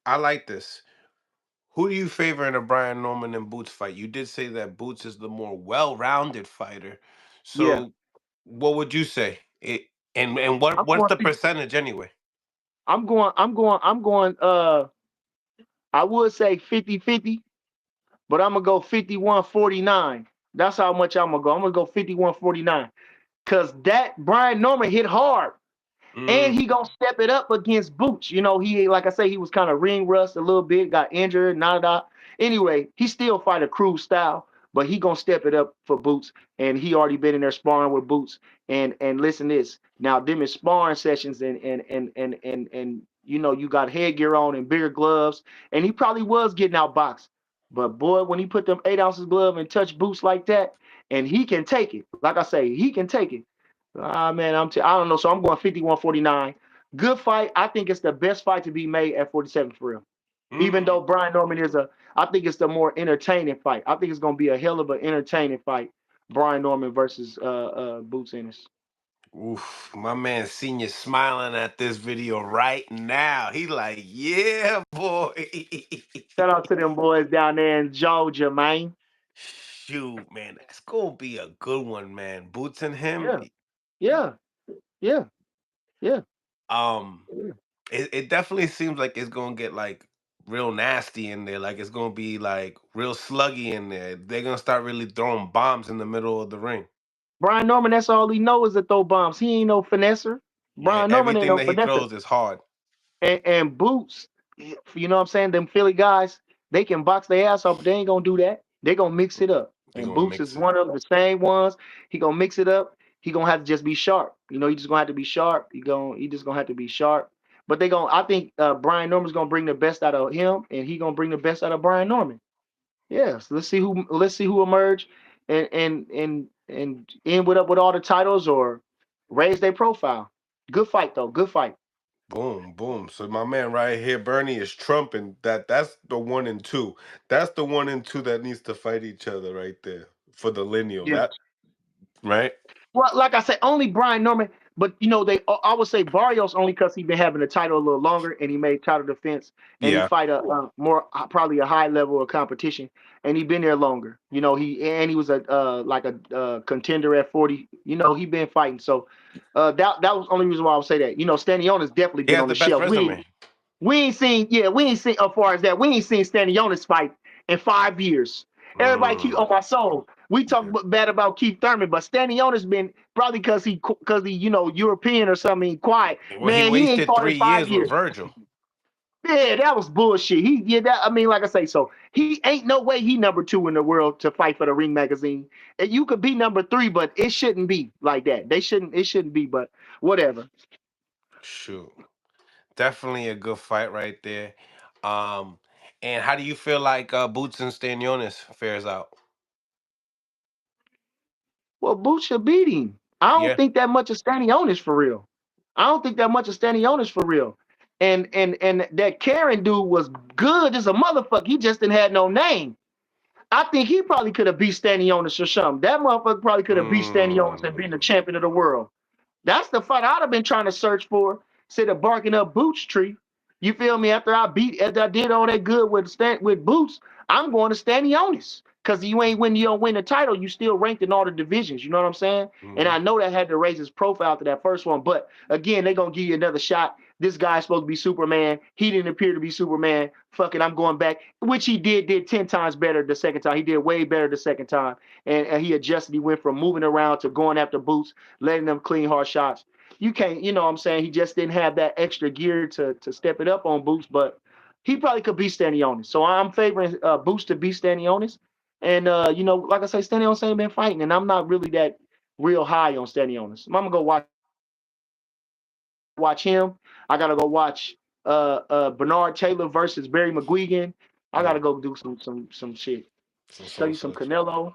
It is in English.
I like this. Who do you favor in a Brian Norman and Boots fight? You did say that Boots is the more well-rounded fighter. Yeah, So what would you say? And I'm what's going. the percentage anyway? I'm going. I'm going. I'm going. I would say 50-50, but I'm gonna go 51-49. That's how much I'm gonna go. I'm gonna go 51-49. Cause that Brian Norman hit hard. And Mm, he gonna step it up against Boots. You know, he like I say, he was kind of ring rust a little bit, got injured, nada. Anyway, he still fight a cruise style, but he gonna step it up for Boots. And he already been in there sparring with Boots. And listen this. Now, them is sparring sessions and you know, you got headgear on and bigger gloves. And he probably was getting out boxed. But boy, when he put them 8 ounces glove and touch Boots like that, and he can take it. Like I say, he can take it. Ah man, I don't know. So I'm going 51-49. Good fight. I think it's the best fight to be made at 47 for real. Even mm. though Brian Norman I think it's the more entertaining fight. I think it's gonna be a hell of an entertaining fight. Brian Norman versus Boots Ennis. Oof, my man Senior smiling at this video right now. He like, yeah, boy. Shout out to them boys down there in Georgia, man. Shoot, man, that's gonna be a good one, man. Boots and him. Yeah, yeah, yeah, yeah, Um, yeah. it definitely seems like it's gonna get like real nasty in there. Like it's gonna be like real sluggy in there. They're gonna start really throwing bombs in the middle of the ring. Brian Norman, that's all he knows is to throw bombs. He ain't no finesser. Yeah, Brian Norman ain't everything no that he finesser. throws is hard. And Boots, you know what I'm saying? Them Philly guys, they can box their ass off, but they ain't gonna do that. They gonna mix it up. They're And gonna Boots is mix it. one of the same ones. He gonna mix it up. He gonna have to just be sharp. You know, he just gonna have to be sharp. He just gonna have to be sharp. But I think Brian Norman's gonna bring the best out of him, and he gonna bring the best out of Brian Norman. Yes, let's see who emerge and end with all the titles or raise their profile. Good fight though. Good fight. Boom, boom. So my man right here, Bernie, is trumping that. That's the 1 and 2. That's the 1 and 2 that needs to fight each other right there for the lineal. Yeah. That right? Well, like I said, only Brian Norman, but you know, I would say Barrios only because he been having the title a little longer and he made title defense and he Yeah. fight a more probably a high level of competition and he been there longer. You know, he was a like a contender at 40. You know, he been fighting. So that was the only reason why I would say that. You know, Stanionis definitely He been has on the the best shelf. resume. We ain't seen as far as that. We ain't seen Stanionis fight in 5 years. Everybody keep Mm. on my soul. We talk Yeah. bad about Keith Thurman, but Stanionis been probably because he you know European or something quiet. Well, he Man, he ain't wasted fought in 5 3 years with years. Virgil. Yeah, that was bullshit. I mean, like I say, so he ain't no way he number two in the world to fight for the Ring magazine. And you could be number three, but it shouldn't be like that. It shouldn't be, but whatever. Shoot. Definitely a good fight right there. Um, and how do you feel like Boots and Stanionis fares out? Well, Boots should beat him. I don't Yeah. think that much of Stanionis for real. I don't think that much of Stanionis for real. And that Karen dude was good as a motherfucker. He just didn't have no name. I think he probably could have beat Stanionis or something. That motherfucker probably could have beat Stanionis and been the Mm. champion of the world. That's the fight I'd have been trying to search for. Instead of barking up Boots tree. You feel me? After I did all that good with Boots, I'm going to Stanionis. Cause when you don't win the title, you still ranked in all the divisions. You know what I'm saying? And Hmm. I know that had to raise his profile after that first one. But again, they're gonna give you another shot. This guy's supposed to be Superman. He didn't appear to be Superman. Fuck it, I'm going back. Which he did 10 times better the second time. He did way better the second time. And he adjusted. He went from moving around to going after Boots, letting them clean hard shots. You can't, you know what I'm saying? He just didn't have that extra gear to step it up on Boots, but he probably could be Stanionis. So I'm favoring Boots to be Stanionis. And you know, like I say, Stanionis ain't been fighting, and I'm not really that real high on Stanionis. I'm gonna go watch him. I gotta go watch Bernard Taylor versus Barry McGuigan. I gotta go do some shit. Study some So Canelo.